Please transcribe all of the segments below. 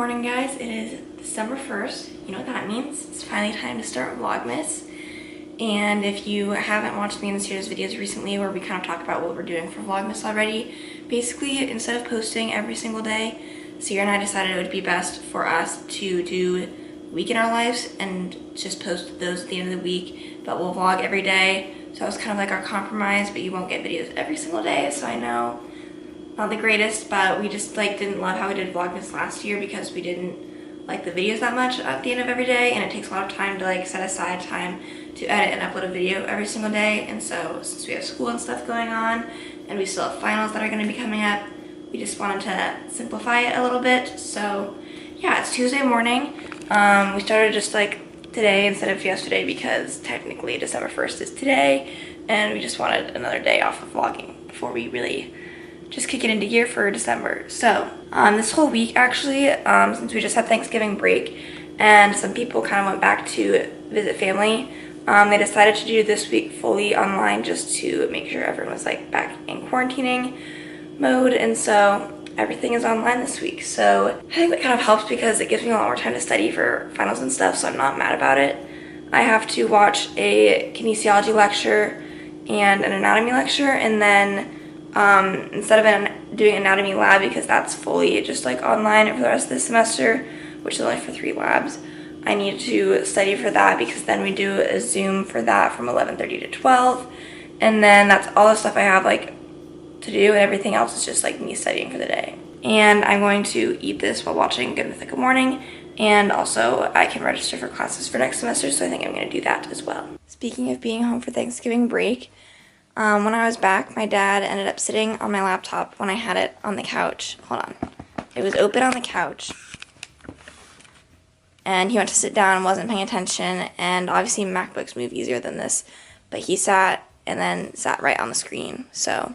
morning, guys. It is December 1st. You know what that means. It's finally time to start Vlogmas. And if you haven't watched me in this year's videos recently where we kind of talk about what we're doing for Vlogmas already, basically instead of posting every single day, Sierra and I decided it would be best for us to do week in our lives and just post those at the end of the week, but we'll vlog every day. So that was kind of like our compromise, but you won't get videos every single day, so I know not the greatest, but we just didn't love how we did Vlogmas last year because we didn't like the videos that much at the end of every day, and it takes a lot of time to set aside time to edit and upload a video every single day. And so since we have school and stuff going on and we still have finals that are going to be coming up, we just wanted to simplify it a little bit. So yeah, it's Tuesday morning. We started just today instead of yesterday because technically December 1st is today, and we just wanted another day off of vlogging before we really just kick it into gear for December. So this whole week actually, since we just had Thanksgiving break and some people kind of went back to visit family, they decided to do this week fully online just to make sure everyone was back in quarantining mode, and so everything is online this week. So I think that kind of helps because it gives me a lot more time to study for finals and stuff, so I'm not mad about it. I have to watch a kinesiology lecture and an anatomy lecture, and then instead of doing anatomy lab, because that's fully just online for the rest of the semester, which is only for 3 labs, I need to study for that because then we do a Zoom for that from 11:30 to 12, and then that's all the stuff I have to do, and everything else is just me studying for the day. And I'm going to eat this while watching Good Mythical Morning, and also I can register for classes for next semester, so I think I'm going to do that as well. Speaking of being home for Thanksgiving break, when I was back, my dad ended up sitting on my laptop when I had it on the couch. Hold on. It was open on the couch, and he went to sit down and wasn't paying attention, and obviously MacBooks move easier than this, but he sat and then sat right on the screen. So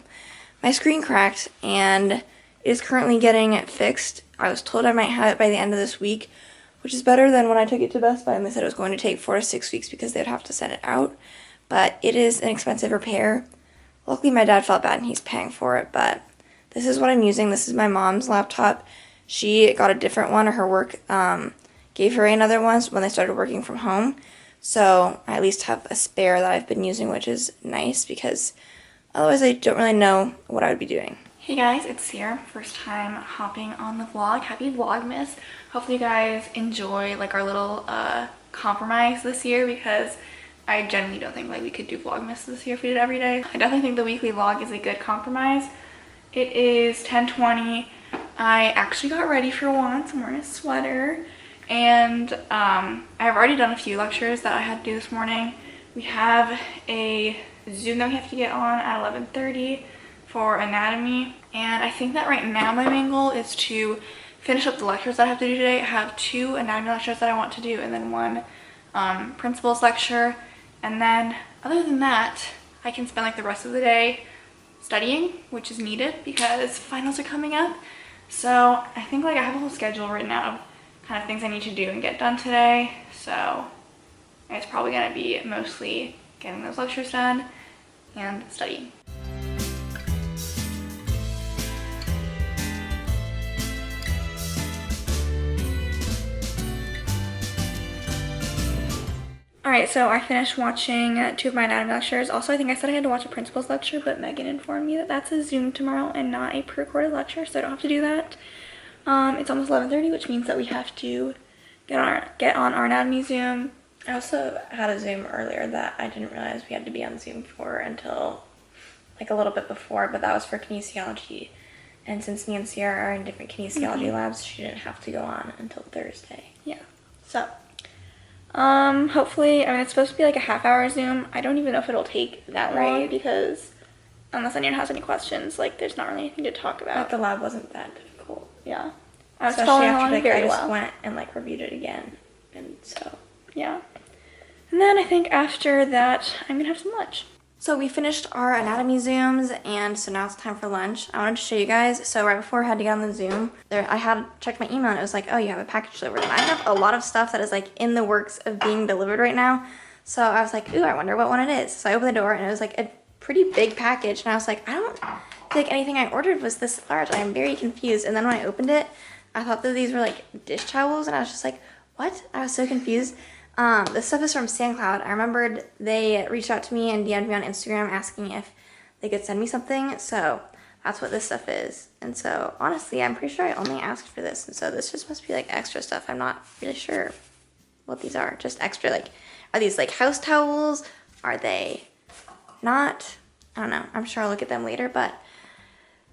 my screen cracked, and it is currently getting fixed. I was told I might have it by the end of this week, which is better than when I took it to Best Buy, and they said it was going to take 4 to 6 weeks because they'd have to send it out. But it is an expensive repair. Luckily, my dad felt bad and he's paying for it, but this is what I'm using. This is my mom's laptop. She got a different one, or her work gave her another one when they started working from home. So I at least have a spare that I've been using, which is nice because otherwise I don't really know what I would be doing. Hey guys, it's Sierra. First time hopping on the vlog. Happy Vlogmas. Hopefully you guys enjoy our little compromise this year, because I genuinely don't think we could do Vlogmas this year if we did it every day. I definitely think the weekly vlog is a good compromise. It is 10:20. I actually got ready for once. I'm wearing a sweater, and I've already done a few lectures that I had to do this morning. We have a Zoom that we have to get on at 11:30 for anatomy, and I think that right now my main goal is to finish up the lectures that I have to do today. I have 2 anatomy lectures that I want to do, and then 1 principles lecture. And then other than that, I can spend the rest of the day studying, which is needed because finals are coming up. So I think I have a whole schedule written out of kind of things I need to do and get done today. So it's probably going to be mostly getting those lectures done and studying. Alright, so I finished watching 2 of my anatomy lectures. Also, I think I said I had to watch a principles lecture, but Megan informed me that that's a Zoom tomorrow and not a pre-recorded lecture, so I don't have to do that. It's almost 11:30, which means that we have to get on our anatomy Zoom. I also had a Zoom earlier that I didn't realize we had to be on Zoom for until a little bit before, but that was for kinesiology. And since me and Sierra are in different kinesiology labs, she didn't have to go on until Thursday. Yeah, so hopefully, it's supposed to be a half-hour Zoom. I don't even know if it'll take that long because unless anyone has any questions, there's not really anything to talk about. But the lab wasn't that difficult. Yeah. I was following along very well. I just went and reviewed it again, and so, yeah. And then I think after that, I'm gonna have some lunch. So we finished our anatomy Zooms, and so now it's time for lunch. I wanted to show you guys. So right before I had to get on the Zoom, I had checked my email, and it was oh, you have a package delivered. And I have a lot of stuff that is in the works of being delivered right now. So I was ooh, I wonder what one it is. So I opened the door, and it was a pretty big package, and I was I don't feel anything I ordered was this large. I am very confused. And then when I opened it, I thought that these were like dish towels, and I was just like, what? I was so confused. This stuff is from SandCloud. I remembered they reached out to me and DM'd me on Instagram asking if they could send me something, so that's what this stuff is. And so, honestly, I'm pretty sure I only asked for this, and so this just must be like extra stuff. I'm not really sure what these are. Just extra, like, are these like house towels? Are they not? I don't know. I'm sure I'll look at them later, but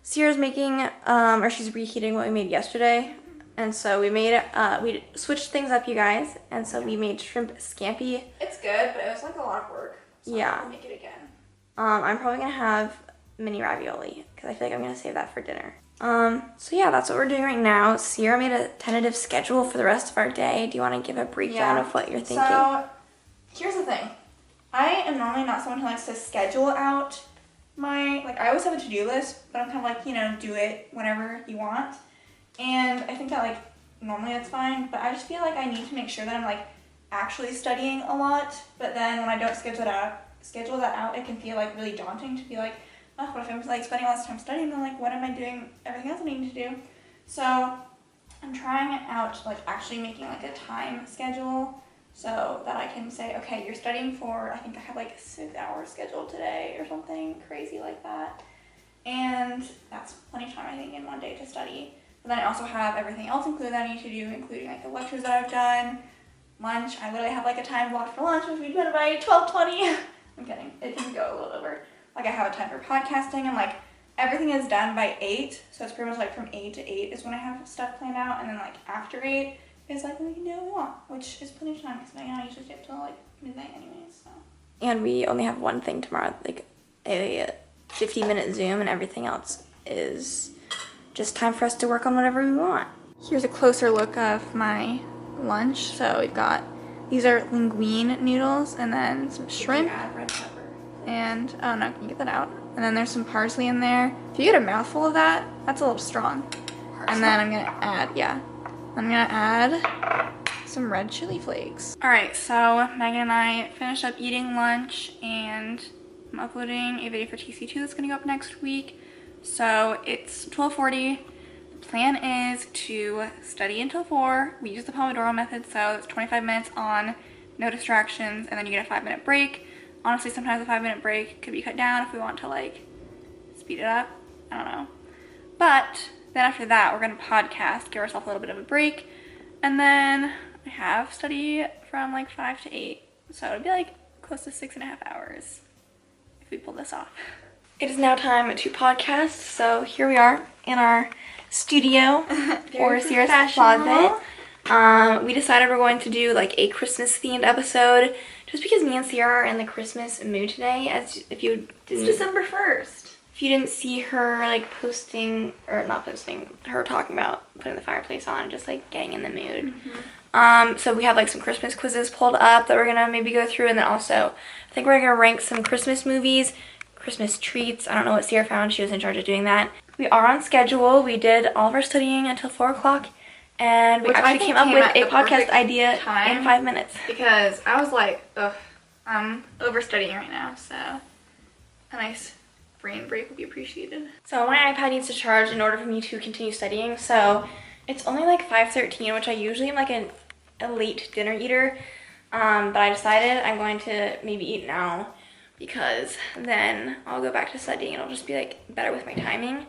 Sierra's making, or she's reheating what we made yesterday. And so we made, we switched things up, you guys. And so we made shrimp scampi. It's good, but it was like a lot of work. So Yeah. I'll make it again. I'm probably gonna have mini ravioli because I feel like I'm gonna save that for dinner. So yeah, that's what we're doing right now. Sierra made a tentative schedule for the rest of our day. Do you want to give a breakdown of what you're thinking? So, here's the thing. I am normally not someone who likes to schedule out my, like, I always have a to-do list, but I'm kind of like, you know, do it whenever you want. And I think that, like, normally that's fine, but I just feel like I need to make sure that I'm, like, actually studying a lot. But then when I don't schedule that out, it can feel, like, really daunting to be like, oh, what if I'm, like, spending all this time studying, then, like, what am I doing everything else I need to do? So I'm trying out, like, actually making, like, a time schedule so that I can say, okay, you're studying for, I think I have, like, 6 hours scheduled today or something crazy like that. And that's plenty of time, I think, in one day to study. But then I also have everything else included that I need to do, including, like, the lectures that I've done, lunch. I literally have, like, a time blocked for lunch, which we've done by 12:20. I'm kidding. It can go a little over. Like, I have a time for podcasting, and, like, everything is done by 8. So it's pretty much, like, from 8 to 8 is when I have stuff planned out. And then, like, after 8 is, like, when we can do what we want, which is plenty of time, because Megan and I usually stay up till, like, midnight anyways, so. And we only have one thing tomorrow, like a 50-minute Zoom, and everything else is just time for us to work on whatever we want. Here's a closer look of my lunch. So we've got, these are linguine noodles, and then some shrimp. Add red pepper. And, oh no, can you get that out? And then there's some parsley in there. If you get a mouthful of that, that's a little strong. Parsley. And then I'm gonna add some red chili flakes. Alright, so Megan and I finished up eating lunch, and I'm uploading a video for TC2 that's gonna go up next week. So it's 12:40. The plan is to study until 4. We use the Pomodoro method, so it's 25 minutes on, no distractions, and then you get a 5-minute break. Honestly, sometimes a 5-minute break could be cut down if we want to, like, speed it up. I don't know. But then after that, we're going to podcast, give ourselves a little bit of a break, and then I have study from, like, 5 to 8. So it'd be, like, close to 6.5 hours if we pull this off. It is now time to podcast, so here we are in our studio for Sierra's closet. We decided we're going to do, like, a Christmas-themed episode, just because me and Sierra are in the Christmas mood today. As if you didn't, It's December 1st. If you didn't see her, like, posting, or not posting, her talking about putting the fireplace on, just, like, getting in the mood. So we have, like, some Christmas quizzes pulled up that we're gonna maybe go through, and then also I think we're gonna rank some Christmas movies, Christmas treats. I don't know what Sierra found. She was in charge of doing that. We are on schedule. We did all of our studying until 4 o'clock. And we actually came up with a podcast idea in 5 minutes. Because I was like, ugh, I'm overstudying right now, so a nice brain break would be appreciated. So my iPad needs to charge in order for me to continue studying. So it's only like 5:13, which I usually am like a late dinner eater. But I decided I'm going to maybe eat now, because then I'll go back to studying and it'll just be like better with my timing.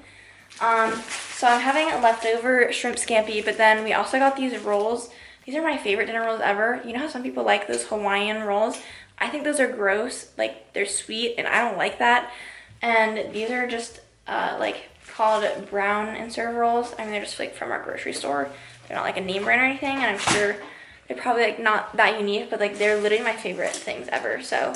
So I'm having a leftover shrimp scampi, but then we also got these rolls. These are my favorite dinner rolls ever. You know how some people like those Hawaiian rolls? I think those are gross. Like, they're sweet, and I don't like that. And these are just, like, called brown and serve rolls. I mean, they're just, like, from our grocery store. They're not, like, a name brand or anything, and I'm sure they're probably, like, not that unique, but, like, they're literally my favorite things ever, so.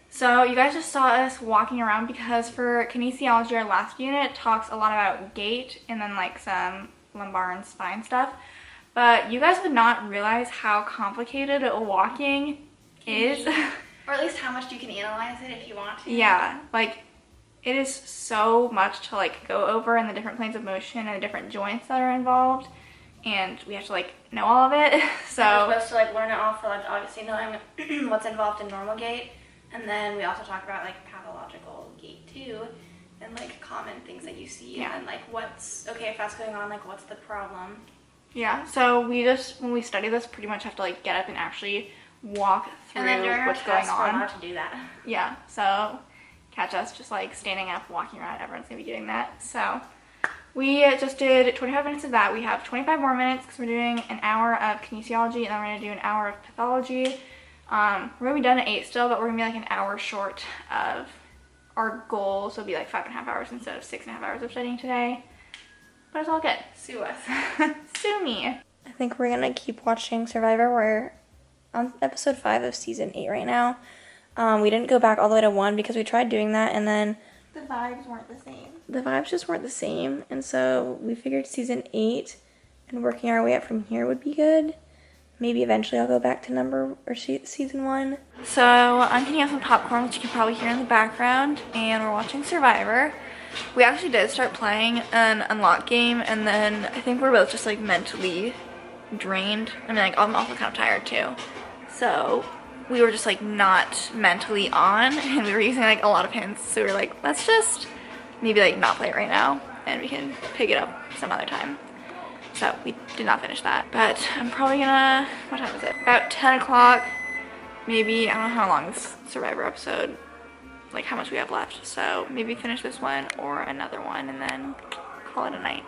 So you guys just saw us walking around because for kinesiology, our last unit talks a lot about gait and then like some lumbar and spine stuff. But you guys would not realize how complicated walking is. Or at least how much you can analyze it if you want to. Yeah, like it is so much to like go over, and the different planes of motion and the different joints that are involved. and we have to like know all of it. So we're supposed to like learn it all for like obviously knowing what's involved in normal gait, and then we also talk about like pathological gait too, and like common things that you see, and like what's okay if that's going on, like what's the problem. Yeah, so we just, when we study this, pretty much have to like get up and actually walk through and then during what's our going test, on. we're allowed to do that. Yeah, so catch us just like standing up, walking around. Everyone's gonna be doing that. So we just did 25 minutes of that. We have 25 more minutes because we're doing an hour of kinesiology, and then we're gonna do an hour of pathology. We're gonna be done at 8 still, but we're gonna be like an hour short of our goal, so it'll be like 5.5 hours instead of 6.5 hours of studying today. But it's all good. Sue us. Sue me. I think we're gonna keep watching Survivor. We're on episode 5 of season 8 right now. We didn't go back all the way to 1 because we tried doing that, and then The vibes weren't the same. the vibes just weren't the same, and so we figured season 8 and working our way up from here would be good. Maybe eventually I'll go back to season 1. So I'm getting out some popcorn, which you can probably hear in the background, and we're watching Survivor. We actually did start playing an unlock game, and then I think we're both just like mentally drained. I mean, like I'm also kind of tired too. So we were just like not mentally on, and we were using like a lot of hints. So we were like, let's just maybe like not play it right now, and we can pick it up some other time. So we did not finish that, but I'm probably gonna, what time is it? About 10 o'clock, maybe. I don't know how long this Survivor episode, like how much we have left. So maybe finish this one or another one and then call it a night.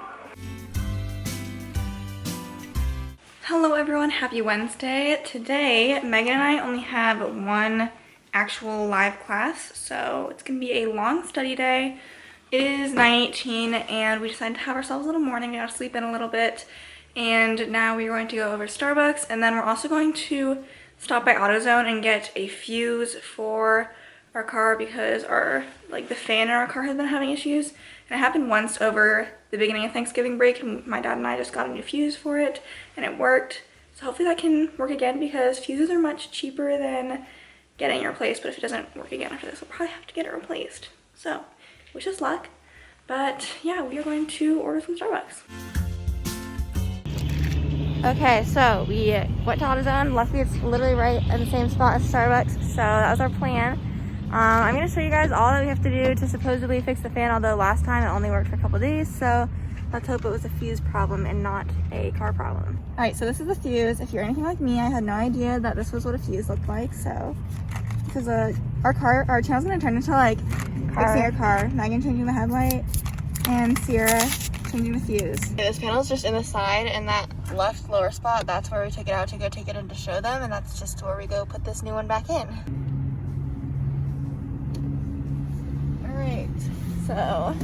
Hello everyone, happy Wednesday. Today, Megan and I only have one actual live class, so it's gonna be a long study day. It is 9:18 and we decided to have ourselves a little morning. We got to sleep in a little bit, and now we're going to go over to Starbucks, and then we're also going to stop by AutoZone and get a fuse for our car because the fan in our car has been having issues. And it happened once over the beginning of Thanksgiving break, and my dad and I just got a new fuse for it and it worked. So hopefully that can work again because fuses are much cheaper than getting it replaced, but if it doesn't work again after this, we'll probably have to get it replaced. So wish us luck. But yeah, we are going to order some Starbucks. Okay, so we went to AutoZone. Luckily, it's literally right at the same spot as Starbucks, so that was our plan. I'm going to show you guys all that we have to do to supposedly fix the fan, although last time it only worked for a couple days, so let's hope it was a fuse problem and not a car problem. Alright, so this is the fuse. If you're anything like me, I had no idea that this was what a fuse looked like, so because our channel's going to turn into like fixing your car, Megan changing the headlight, and Sierra changing the fuse. Okay, this panel's just in the side, and that left lower spot, that's where we took it out to go take it in to show them, and that's just where we go put this new one back in. Alright, so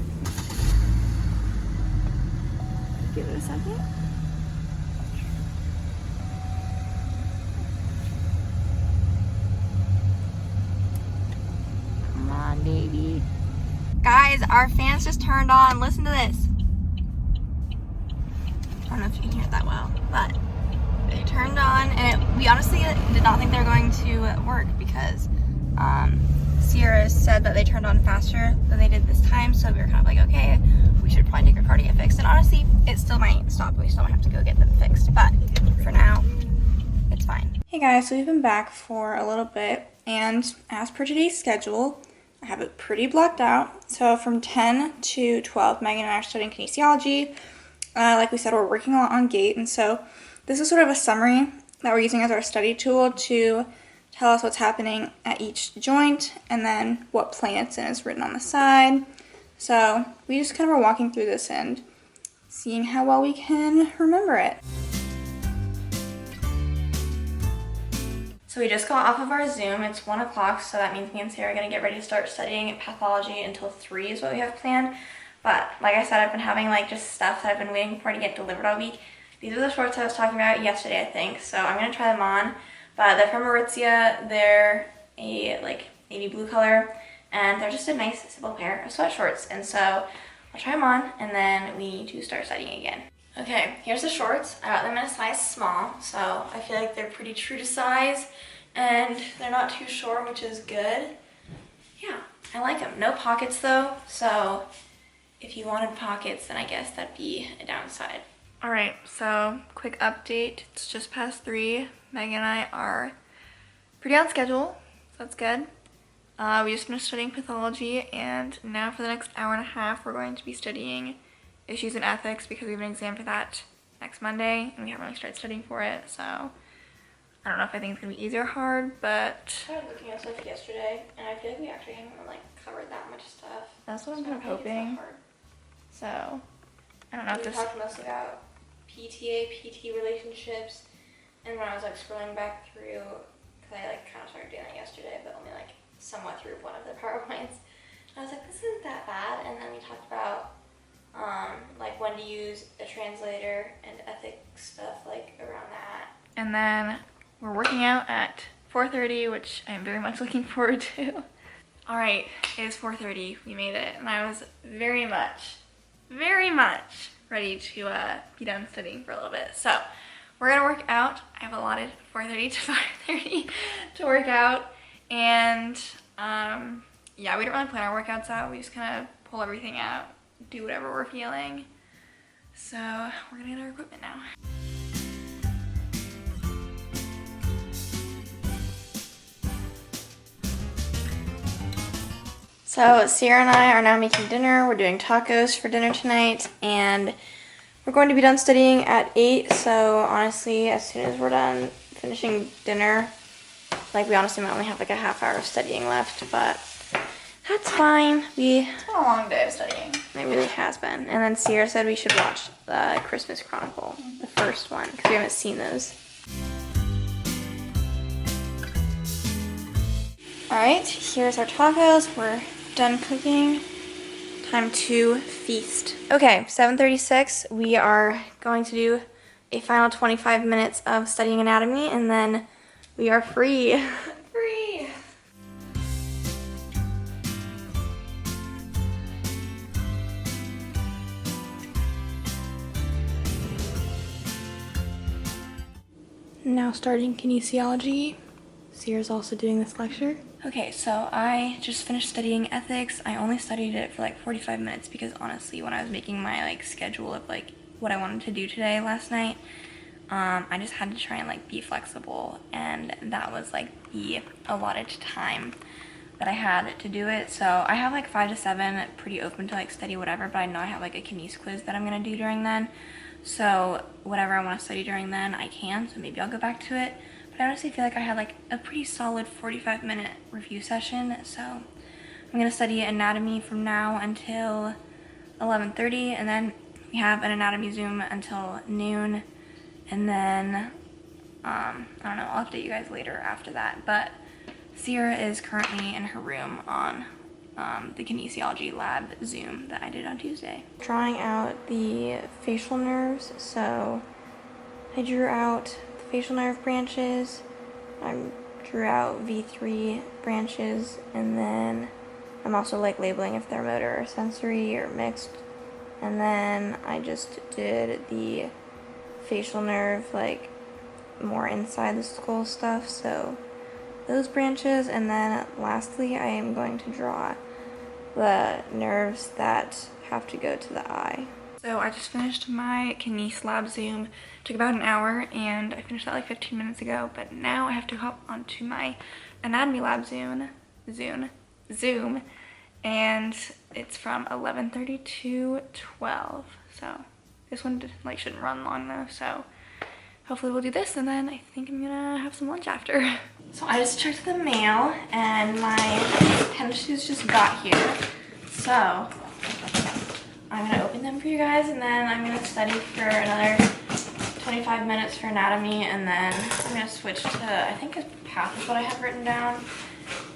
give it a second. Come on, baby. Guys, our fans just turned on. Listen to this. I don't know if you can hear it that well, but they turned on, and we honestly did not think they were going to work because Sierra said that they turned on faster than they did this time, so we were kind of like, okay, we should probably take our car to get fixed. And honestly, it still might stop. We still might have to go get them fixed, but for now, it's fine. Hey guys, so we've been back for a little bit, and as per today's schedule, I have it pretty blocked out. So from 10 to 12, Megan and I are studying kinesiology. Like we said, we're working a lot on gait, and so this is sort of a summary that we're using as our study tool to tell us what's happening at each joint, and then what plane it's in is written on the side. So we just kind of are walking through this and seeing how well we can remember it. So we just got off of our Zoom. It's 1 o'clock, so that means me and Sarah are going to get ready to start studying pathology until 3 is what we have planned. But like I said, I've been having like just stuff that I've been waiting for to get delivered all week. These are the shorts I was talking about yesterday, I think, so I'm going to try them on. But they're from Aritzia. They're a like navy blue color, and they're just a nice, simple pair of sweatshorts. And so I'll try them on, and then we need to start studying again. Okay, here's the shorts. I got them in a size small, so I feel like they're pretty true to size, and they're not too short, which is good. Yeah, I like them. No pockets though, so if you wanted pockets, then I guess that'd be a downside. Alright, so quick update. It's just past 3. Megan and I are pretty on schedule, so that's good. We just finished studying pathology, and now for the next hour and a half we're going to be studying issues in ethics because we have an exam for that next Monday, and we haven't really started studying for it, so I don't know if I think it's going to be easy or hard, but... I was looking at stuff yesterday, and I feel like we actually haven't like covered that much stuff. That's what I'm kind of hoping. So, I don't know if we this... talked mostly about PTA, PT relationships, and when I was like scrolling back through, because I like kind of started doing it yesterday, but only like somewhat through one of the PowerPoints, I was like, this isn't that bad. And then we talked about like when to use a translator and ethics stuff like around that. And then we're working out at 4:30, which I'm very much looking forward to. All right, it is 4:30. We made it, and I was very much ready to be done studying for a little bit. So we're gonna work out. I have allotted 4:30 to 5:30 to work out, and yeah, we don't really plan our workouts out. We just kind of pull everything out, do whatever we're feeling. So we're gonna get our equipment now. So Sierra and I are now making dinner. We're doing tacos for dinner tonight, and we're going to be done studying at 8, so honestly, as soon as we're done finishing dinner, like we honestly might only have like a half hour of studying left, but that's fine. It's been a long day of studying. It really has been. And then Sierra said we should watch the Christmas Chronicle, the first one, because we haven't seen those. Alright, here's our tacos. We're done cooking. Time to feast. Okay, 7:36. We are going to do a final 25 minutes of studying anatomy, and then we are free. Free! Now starting kinesiology. Sierra's also doing this lecture. Okay, so I just finished studying ethics. I only studied it for like 45 minutes because honestly, when I was making my like schedule of like what I wanted to do today last night, I just had to try and like be flexible, and that was like the allotted time that I had to do it. So I have like 5 to 7 pretty open to like study whatever, but I know I have like a kines quiz that I'm gonna do during then. So whatever I want to study during then, I can, so maybe I'll go back to it. But I honestly feel like I had like a pretty solid 45-minute review session, so I'm going to study anatomy from now until 11:30, and then we have an anatomy Zoom until noon, and then, I don't know, I'll update you guys later after that, but Sierra is currently in her room on the kinesiology lab Zoom that I did on Tuesday. Drawing out the facial nerves, so I drew out facial nerve branches, I drew out V3 branches, and then I'm also like labeling if they're motor or sensory or mixed, and then I just did the facial nerve like more inside the skull stuff, so those branches, and then lastly I am going to draw the nerves that have to go to the eye. So I just finished my kines lab Zoom. Took about an hour, and I finished that like 15 minutes ago, but now I have to hop onto my anatomy lab Zoom, and it's from 11:30 to 12. So this one like shouldn't run long though, so hopefully we'll do this, and then I think I'm gonna have some lunch after. So I just checked the mail, and my tennis shoes just got here. So I'm gonna open them for you guys, and then I'm gonna study for another 25 minutes for anatomy, and then I'm gonna switch to, I think a path is what I have written down.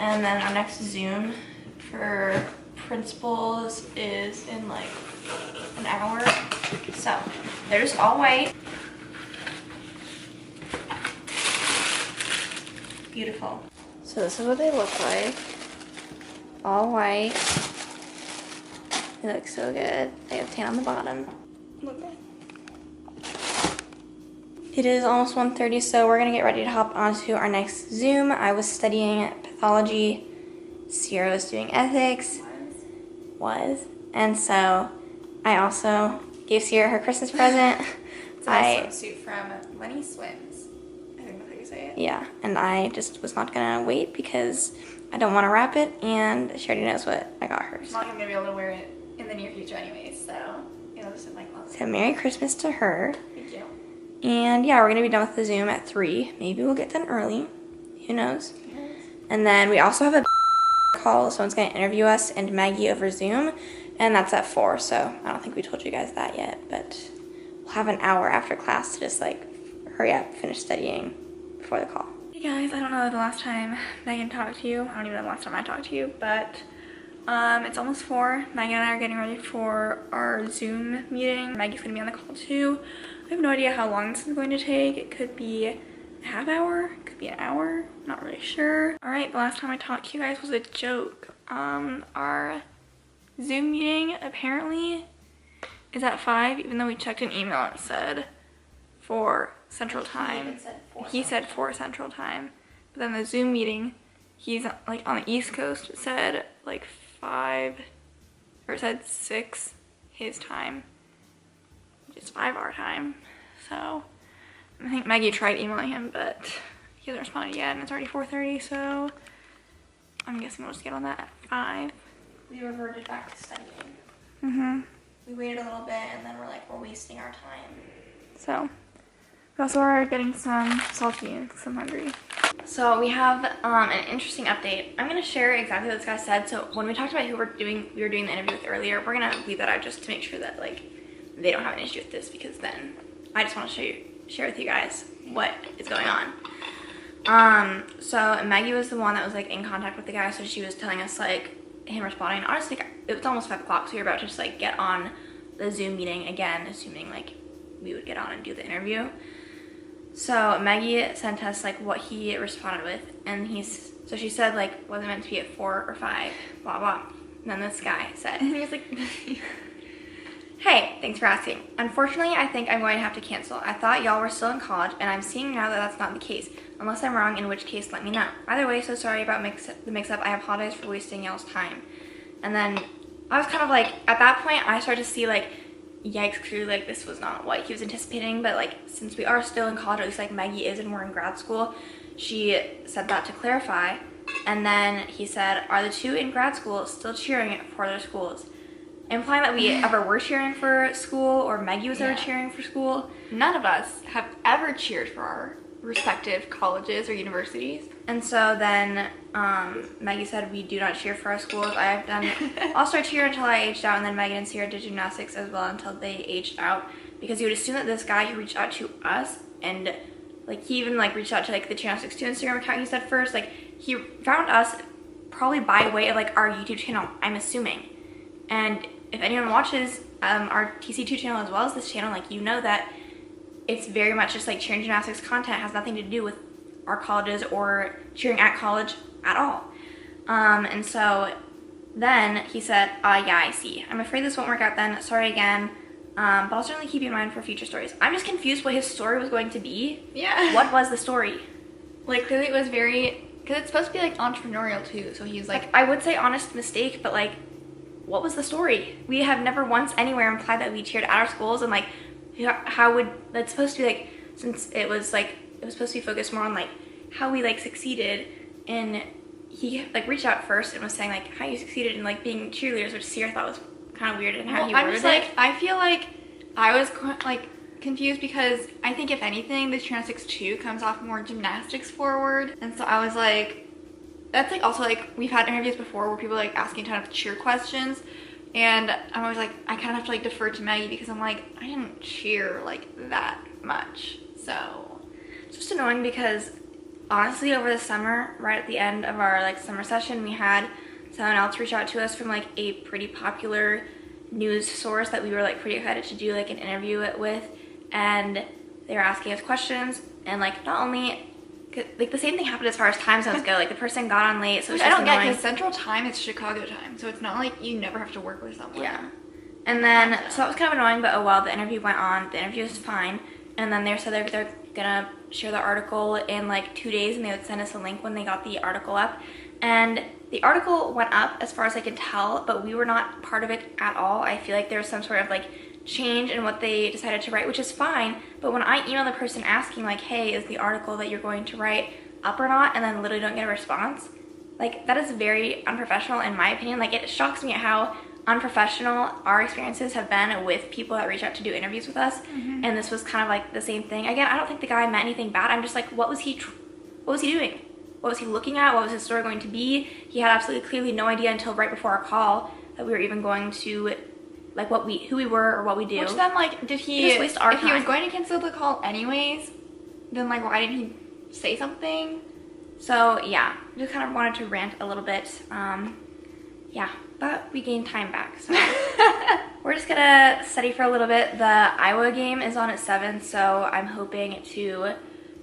And then our next Zoom for principles is in like an hour. So they're just all white. Beautiful. So this is what they look like. All white. They look so good. They have tan on the bottom. Look good. It is almost 1:30, so we're gonna get ready to hop onto our next Zoom. I was studying pathology. Sierra was doing ethics. And so I also gave Sierra her Christmas present. swimsuit from Lenny Swims. I think that's how you say it. Yeah, and I just was not gonna wait because I don't want to wrap it, and she already knows what I got her. I'm not gonna be able to wear it in the near future anyways, so it'll just in my closet. So Merry Christmas to her. Thank you. And yeah, we're gonna be done with the Zoom at 3. Maybe we'll get done early. Who knows? Yes. And then we also have a call. Someone's gonna interview us and Maggie over Zoom, and that's at 4. So I don't think we told you guys that yet, but we'll have an hour after class to just like hurry up, finish studying before the call. Hey guys, I don't know the last time Megan talked to you. I don't even know the last time I talked to you, but it's almost 4. Megan and I are getting ready for our Zoom meeting. Maggie's gonna be on the call too. I have no idea how long this is going to take. It could be a half hour, it could be an hour, not really sure. All right, the last time I talked to you guys was a joke. Our Zoom meeting apparently is at 5, even though we checked an email and it said 4 Central Time. He said 4 Central Time. But then the Zoom meeting, he's like on the East Coast, it said like 5, or it said 6 his time, which is 5 our time. So I think Maggie tried emailing him, but he hasn't responded yet, and it's already 4:30, so I'm guessing we'll just get on that at 5. We reverted back to studying. We waited a little bit, and then we're like, we're wasting our time. So we also are getting some saltines because I'm hungry. So we have an interesting update. I'm gonna share exactly what this guy said. So when we talked about who we were doing the interview with earlier, we're gonna leave that out just to make sure that like they don't have an issue with this, because then I just want to share with you guys what is going on. So Maggie was the one that was like in contact with the guy, so she was telling us like him responding. Honestly, it was almost 5 o'clock, so we were about to just like get on the Zoom meeting again, assuming like we would get on and do the interview. So Maggie sent us like what he responded with, and so she said like, was it meant to be at 4 or 5, blah blah. And then this guy said, and he was like, hey, thanks for asking. Unfortunately, I think I'm going to have to cancel. I thought y'all were still in college, and I'm seeing now that that's not the case. Unless I'm wrong, in which case let me know. Either way, so sorry about the mix-up. I apologize for wasting y'all's time. And then I was kind of like, at that point, I started to see like, yikes, clearly like this was not what he was anticipating. But like, since we are still in college, at least like Maggie is and we're in grad school, she said that to clarify. And then he said, are the 2 in grad school still cheering for their schools? Implying that we ever were cheering for school, or Maggie was ever cheering for school. None of us have ever cheered for our respective colleges or universities. And so then Maggie said we do not cheer for our schools. I have done all-star cheer until I aged out, and then Megan and Sierra did gymnastics as well until they aged out, because you would assume that this guy who reached out to us, and like he even like reached out to like the gymnastics 2 Instagram account he said first, like he found us probably by way of like our YouTube channel, I'm assuming. And if anyone watches our TC2 channel as well as this channel, like you know that it's very much just like cheering gymnastics content. It has nothing to do with our colleges or cheering at college at all. And so then he said, yeah, I see. I'm afraid this won't work out then. Sorry again. But I'll certainly keep you in mind for future stories. I'm just confused what his story was going to be. Yeah. What was the story? Like clearly it was very, because it's supposed to be like entrepreneurial too. So he's like, I would say honest mistake, but like, what was the story? We have never once anywhere implied that we cheered at our schools, and like, how would that's supposed to be like, since it was supposed to be focused more on like how we like succeeded, and he like reached out first and was saying like how you succeeded in like being cheerleaders, which Sierra thought was kind of weird, and how he worded I'm just like, I feel like I was like confused, because I think if anything, the gymnastics 2 comes off more gymnastics forward, and so I was like, that's like also like we've had interviews before where people like asking a ton of cheer questions, and I'm always like, I kind of have to like defer to Maggie, because I'm like, I didn't cheer like that much. So it's just annoying, because honestly over the summer, right at the end of our like summer session, we had someone else reach out to us from like a pretty popular news source that we were like pretty excited to do like an interview with, and they were asking us questions, and like not only like the same thing happened as far as time zones go. Like the person got on late, so it's just I don't annoying. get, because Central Time is Chicago time, so it's not like you never have to work with someone. Yeah. And then so that was kind of annoying, but oh well, the interview went on. The interview was fine, and then they said they're gonna share the article in like 2 days, and they would send us a link when they got the article up. And the article went up as far as I could tell, but we were not part of it at all. I feel like there was some sort of like change in what they decided to write, which is fine. But when I email the person asking like, hey, is the article that you're going to write up or not, and then literally don't get a response, like that is very unprofessional in my opinion. Like it shocks me at how unprofessional our experiences have been with people that reach out to do interviews with us. And this was kind of like the same thing. Again, I don't think the guy meant anything bad. I'm just like, what was he doing? What was he looking at? What was his story going to be? He had absolutely clearly no idea until right before our call that we were even going to, like, who we were or what we do. Which then, like, did he just waste our time. If he was going to cancel the call anyways, then, like, why didn't he say something? So, yeah, just kind of wanted to rant a little bit. Yeah, but we gained time back, so we're just gonna study for a little bit. The Iowa game is on at 7, so I'm hoping to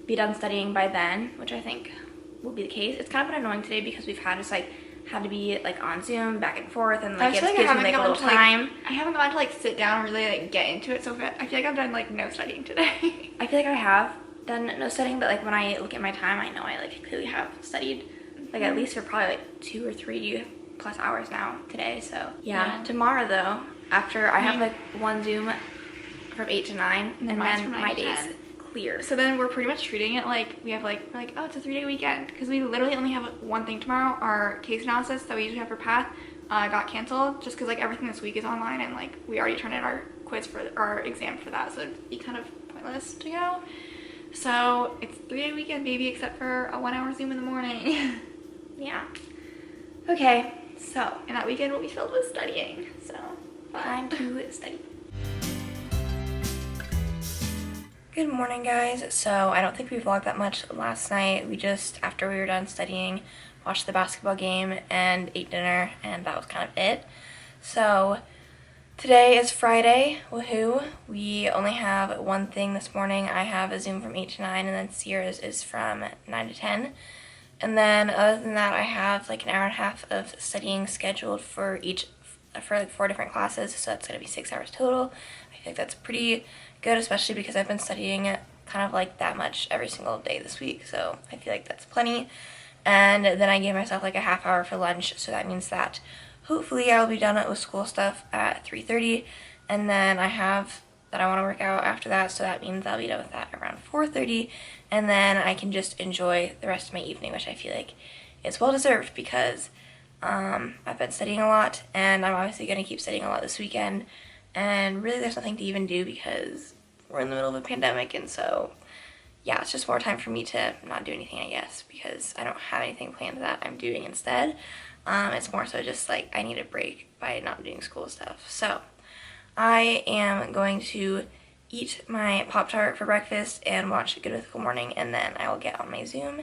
be done studying by then, which I think will be the case. It's kind of been annoying today because we've had to be like on Zoom back and forth, and like it gives me like a little time. I haven't gotten to like sit down and really like get into it, so I feel like I've done like no studying today. I feel like I have done no studying, but like when I look at my time, I know I like clearly have studied like at least for probably like 2 or 3 plus hours now today. So yeah. Tomorrow though, after I have like one Zoom from 8 to 9, and then my day's clear. So then we're pretty much treating it like we're like, oh, it's a 3-day weekend, because we literally only have one thing tomorrow. Our case analysis that we usually have for Path got canceled just because like everything this week is online, and like we already turned in our quiz for our exam for that, so it'd be kind of pointless to go. So it's 3-day weekend, baby, except for a 1-hour Zoom in the morning. Yeah. Okay, so and that weekend will be filled with studying, so time to study. Good morning, guys. So I don't think we vlogged that much last night. We just, after we were done studying, watched the basketball game and ate dinner, and that was kind of it. So today is Friday. Woohoo. We only have one thing this morning. I have a Zoom from 8 to 9, and then Sierra's is from 9 to 10. And then other than that, I have like an hour and a half of studying scheduled for like 4 different classes, so that's going to be 6 hours total. I think that's pretty good, especially because I've been studying kind of like that much every single day this week, so I feel like that's plenty. And then I gave myself like a half hour for lunch, so that means that hopefully I'll be done with school stuff at 3:30, and then I have that I want to work out after that, so that means I'll be done with that around 4:30, and then I can just enjoy the rest of my evening, which I feel like is well deserved because I've been studying a lot, and I'm obviously going to keep studying a lot this weekend, and really there's nothing to even do because we're in the middle of a pandemic, and so yeah, it's just more time for me to not do anything, I guess, because I don't have anything planned that I'm doing instead. It's more so just like I need a break by not doing school stuff. So I am going to eat my Pop-Tart for breakfast and watch Good Mythical Morning, and then I will get on my Zoom,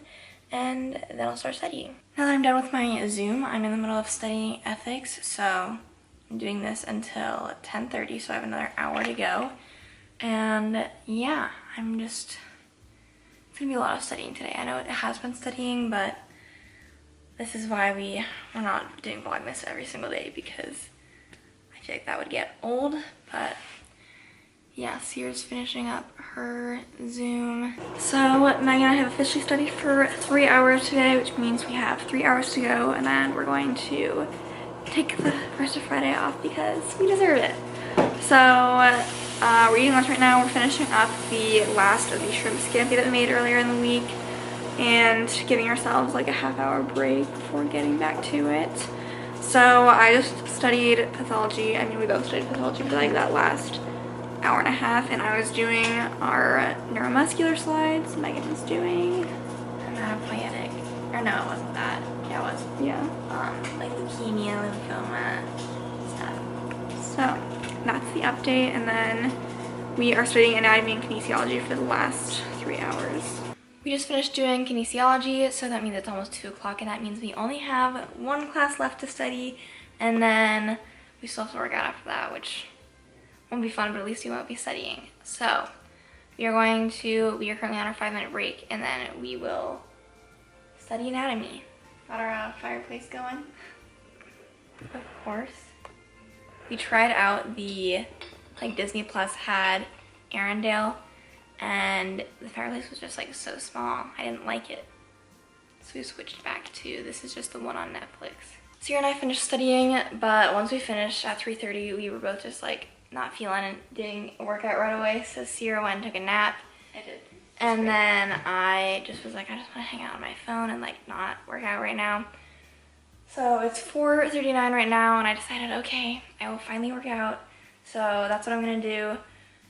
and then I'll start studying. Now that I'm done with my Zoom, I'm in the middle of studying ethics, so I'm doing this until 10:30, so I have another hour to go. And yeah, it's gonna be a lot of studying today. I know it has been studying, but this is why we're not doing Vlogmas every single day, because I feel like that would get old. But yeah, Sierra's finishing up her Zoom. So Megan and I have officially studied for 3 hours today, which means we have 3 hours to go, and then we're going to take the rest of Friday off because we deserve it. So we're eating lunch right now. We're finishing up the last of the shrimp scampi that we made earlier in the week and giving ourselves like a half-hour break before getting back to it. So I just studied pathology. I mean, we both studied pathology for like that last hour and a half, and I was doing our neuromuscular slides. Megan was doing hematopoietic, or no, it wasn't that. Yeah, it was. Yeah. Like leukemia, lymphoma stuff. So that's the update, and then we are studying anatomy and kinesiology for the last 3 hours. We just finished doing kinesiology, so that means it's almost 2 o'clock, and that means we only have one class left to study, and then we still have to work out after that, which won't be fun, but at least we won't be studying. So we are currently on our 5-minute break, and then we will study anatomy. Got our fireplace going, of course. We tried out the, like, Disney Plus had Arendelle, and the fireplace was just like so small. I didn't like it. So we switched back to, this is just the one on Netflix. Sierra and I finished studying, but once we finished at 3:30, we were both just like not feeling doing a workout right away, so Sierra went and took a nap. I did. And then I just was like, I just want to hang out on my phone and like not work out right now. So it's 4:39 right now, and I decided, okay, I will finally work out. So that's what I'm gonna do. I'm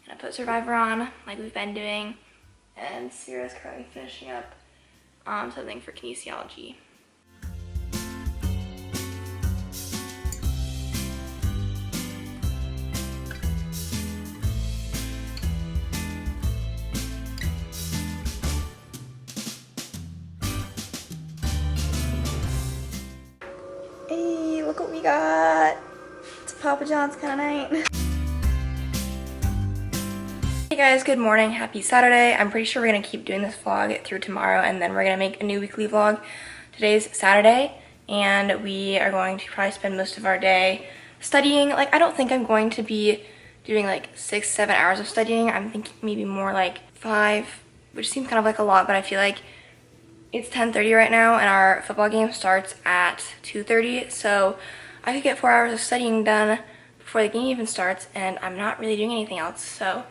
gonna put Survivor on, like we've been doing, and Sierra's currently finishing up something for kinesiology. Hey, look what we got. It's Papa John's kind of night. Hey guys, good morning. Happy Saturday. I'm pretty sure we're going to keep doing this vlog through tomorrow, and then we're going to make a new weekly vlog. Today's Saturday, and we are going to probably spend most of our day studying. Like, I don't think I'm going to be doing like 6-7 hours of studying. I'm thinking maybe more like 5, which seems kind of like a lot, but I feel like it's 10:30 right now, and our football game starts at 2:30, so I could get 4 hours of studying done before the game even starts, and I'm not really doing anything else. So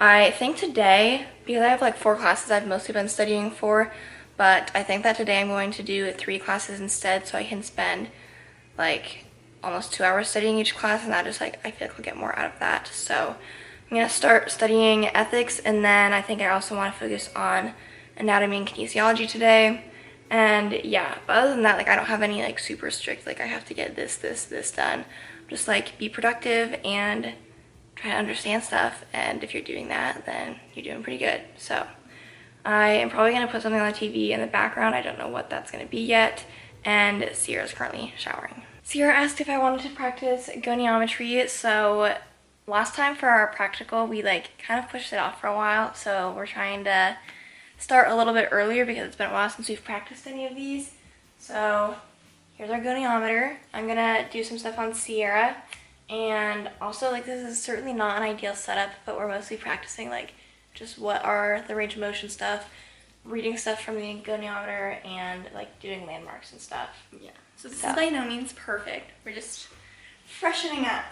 I think today, because I have like 4 classes I've mostly been studying for, but I think that today I'm going to do 3 classes instead, so I can spend like almost 2 hours studying each class, and that just like, I feel like I'll get more out of that. So I'm gonna start studying ethics, and then I think I also want to focus on anatomy and kinesiology today. And yeah, but other than that, like I don't have any like super strict, like I have to get this done. Just like be productive and try to understand stuff, and if you're doing that, then you're doing pretty good. So I am probably going to put something on the TV in the background. I don't know what that's going to be yet, and Sierra's currently showering. Sierra asked if I wanted to practice goniometry, so last time for our practical we like kind of pushed it off for a while, so we're trying to start a little bit earlier because it's been a while since we've practiced any of these. So here's our goniometer. I'm gonna do some stuff on Sierra, and also like this is certainly not an ideal setup, but we're mostly practicing like just what are the range of motion stuff, reading stuff from the goniometer, and like doing landmarks and stuff. Yeah, so this is by no means perfect. We're just freshening up.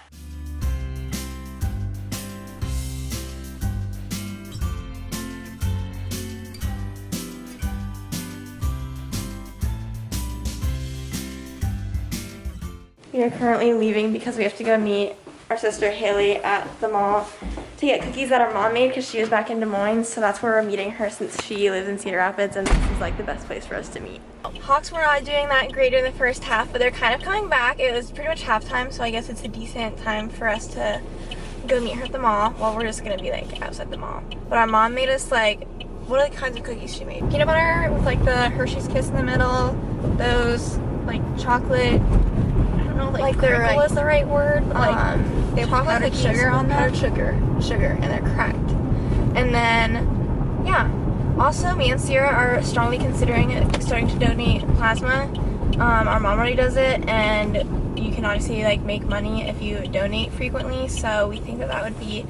We are currently leaving because we have to go meet our sister Haley at the mall to get cookies that our mom made because she was back in Des Moines, so that's where we're meeting her since she lives in Cedar Rapids, and this is like the best place for us to meet. Hawks were not doing that great in the first half, but they're kind of coming back. It was pretty much halftime, so I guess it's a decent time for us to go meet her at the mall. Well, we're just gonna be like outside the mall. But our mom made us like, what are the kinds of cookies she made? Peanut butter with like the Hershey's Kiss in the middle, those like chocolate, like crinkle is the right word. They pop like sugar on them. Powdered sugar, and they're cracked. And then, yeah. Also, me and Sierra are strongly considering starting to donate plasma. Our mom already does it, and you can obviously like make money if you donate frequently. So we think that that would be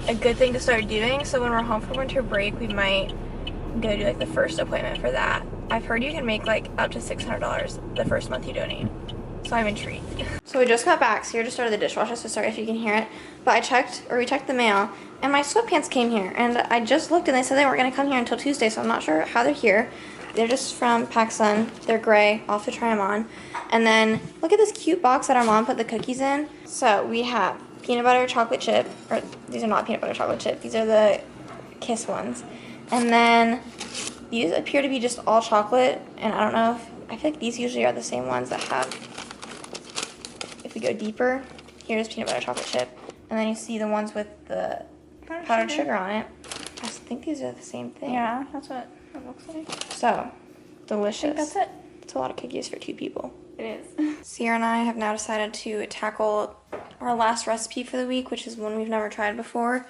a good thing to start doing. So when we're home for winter break, we might go do like the first appointment for that. I've heard you can make like up to $600 the first month you donate. So I'm intrigued. So we just got back. Sierra just started the dishwasher, so sorry if you can hear it. But we checked the mail, and my sweatpants came here. And I just looked, and they said they weren't going to come here until Tuesday, so I'm not sure how they're here. They're just from PacSun. They're gray. I'll have to try them on. And then look at this cute box that our mom put the cookies in. So we have peanut butter chocolate chip, or these are not peanut butter chocolate chip. These are the Kiss ones. And then these appear to be just all chocolate, and I don't know if, I feel like these usually are the same ones that have, if we go deeper, here's peanut butter chocolate chip, and then you see the ones with the powdered sugar on it. I think these are the same thing. Yeah, that's what it looks like. So, delicious. I think that's it. It's a lot of cookies for 2 people. It is. Sierra and I have now decided to tackle our last recipe for the week, which is one we've never tried before.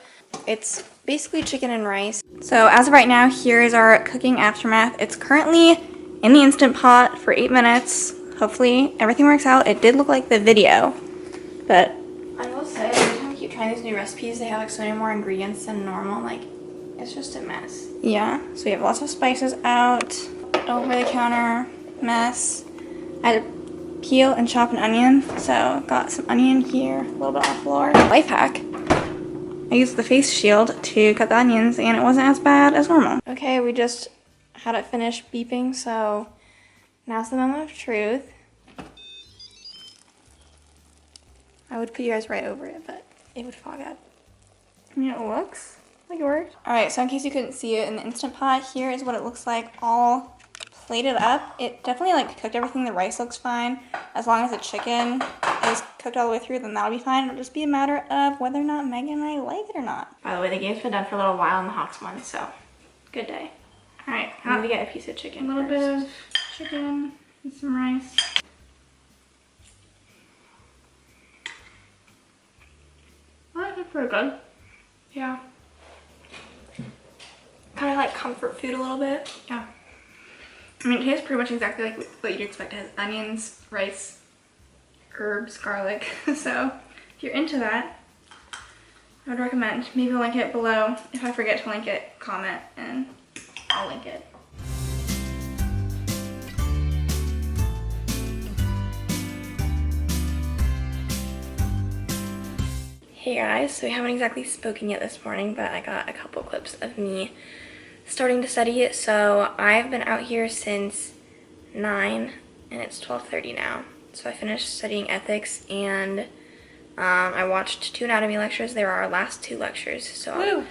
It's basically chicken and rice. So as of right now, here is our cooking aftermath. It's currently in the Instant Pot for 8 minutes. Hopefully everything works out. It did look like the video, but I will say, every time we keep trying these new recipes, they have like so many more ingredients than normal. Like, it's just a mess. yeah. So we have lots of spices out, over the counter mess. I had to peel and chop an onion, so got some onion here, a little bit on the floor. Life hack. I used the face shield to cut the onions, and it wasn't as bad as normal. Okay, we just had it finish beeping, so now's the moment of truth. I would put you guys right over it, but it would fog out. I mean, it looks like it worked. All right, so in case you couldn't see it in the Instant Pot, here is what it looks like all plated up. It definitely like cooked everything. The rice looks fine. As long as the chicken is cooked all the way through, then that'll be fine. It'll just be a matter of whether or not Megan and I like it or not. By the way, the game's been done for a little while in the Hawks one, so good day. All right, I'm gonna get a piece of chicken. a little bit of chicken and some rice. Oh, that's pretty good. Yeah. Kind of like comfort food a little bit. Yeah. I mean, it tastes pretty much exactly like what you'd expect. It has onions, rice, herbs, garlic. So if you're into that, I would recommend. Maybe I'll link it below. If I forget to link it, comment and I'll link it. Hey guys, so we haven't exactly spoken yet this morning, but I got a couple clips of me starting to study it. So I've been out here since 9 and it's 12:30 now. So I finished studying ethics and I watched 2 anatomy lectures. They were our last 2 lectures. So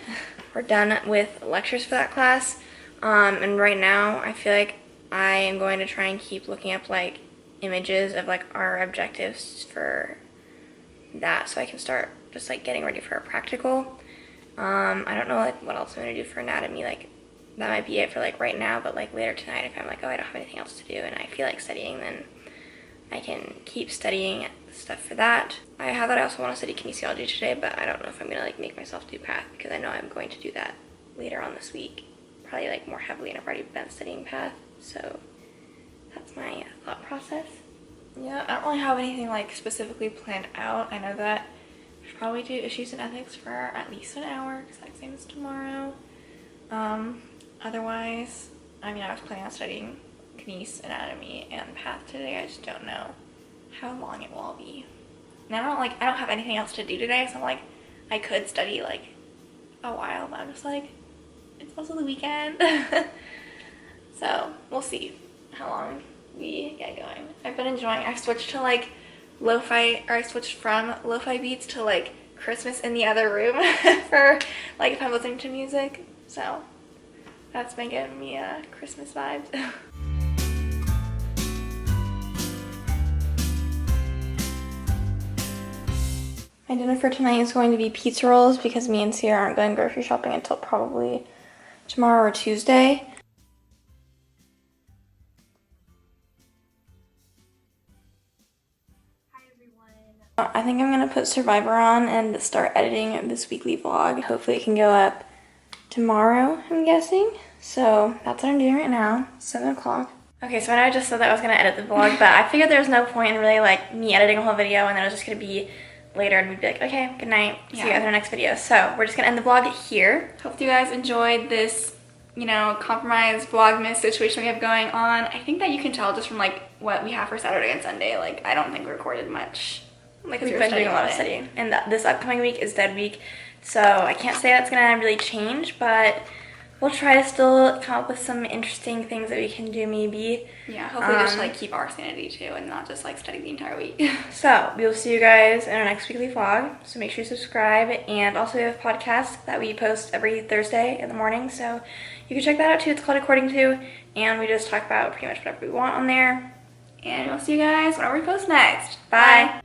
we're done with lectures for that class. And right now I feel like I am going to try and keep looking up like images of like our objectives for that so I can start just like getting ready for a practical. I don't know like what else I'm gonna do for anatomy. Like that might be it for like right now, but like later tonight if I'm like, oh, I don't have anything else to do and I feel like studying, then I can keep studying stuff for that. I have that I also want to study kinesiology today, but I don't know if I'm gonna like make myself do path because I know I'm going to do that later on this week, probably like more heavily, and I've already been studying path, so that's my thought process. Yeah, I don't really have anything like specifically planned out. I know that I should probably do issues in ethics for at least an hour because that exam is tomorrow. Otherwise, I mean, I was planning on studying kines, anatomy, and path today. I just don't know how long it will all be. And I don't have anything else to do today, so I'm like, I could study like a while, but I'm just like, it's also the weekend. So we'll see how long we get going. I've been enjoying, I switched to like I switched from lo-fi beats to like Christmas in the Other Room for like if I'm listening to music. So that's been giving me Christmas vibes. My dinner for tonight is going to be pizza rolls because me and Sierra aren't going grocery shopping until probably tomorrow or Tuesday. I think I'm going to put Survivor on and start editing this weekly vlog. Hopefully it can go up tomorrow, I'm guessing. So that's what I'm doing right now, 7 o'clock. Okay, so I know I just said that I was going to edit the vlog, but I figured there was no point in really like me editing a whole video and then it was just going to be later and we'd be like, okay, good night, see you guys in our next video. So we're just going to end the vlog here. Hope you guys enjoyed this, you know, compromise Vlogmas situation we have going on. I think that you can tell just from like what we have for Saturday and Sunday. Like I don't think we recorded much. Like we've been doing a lot of studying, and this upcoming week is dead week, so I can't say that's gonna really change, but we'll try to still come up with some interesting things that we can do maybe. Yeah, hopefully just like keep our sanity too and not just like study the entire week. So we will see you guys in our next weekly vlog, so make sure you subscribe, and also we have a podcast that we post every Thursday in the morning, so you can check that out too. It's called According To, and we just talk about pretty much whatever we want on there, and we'll see you guys whenever we post next. Bye.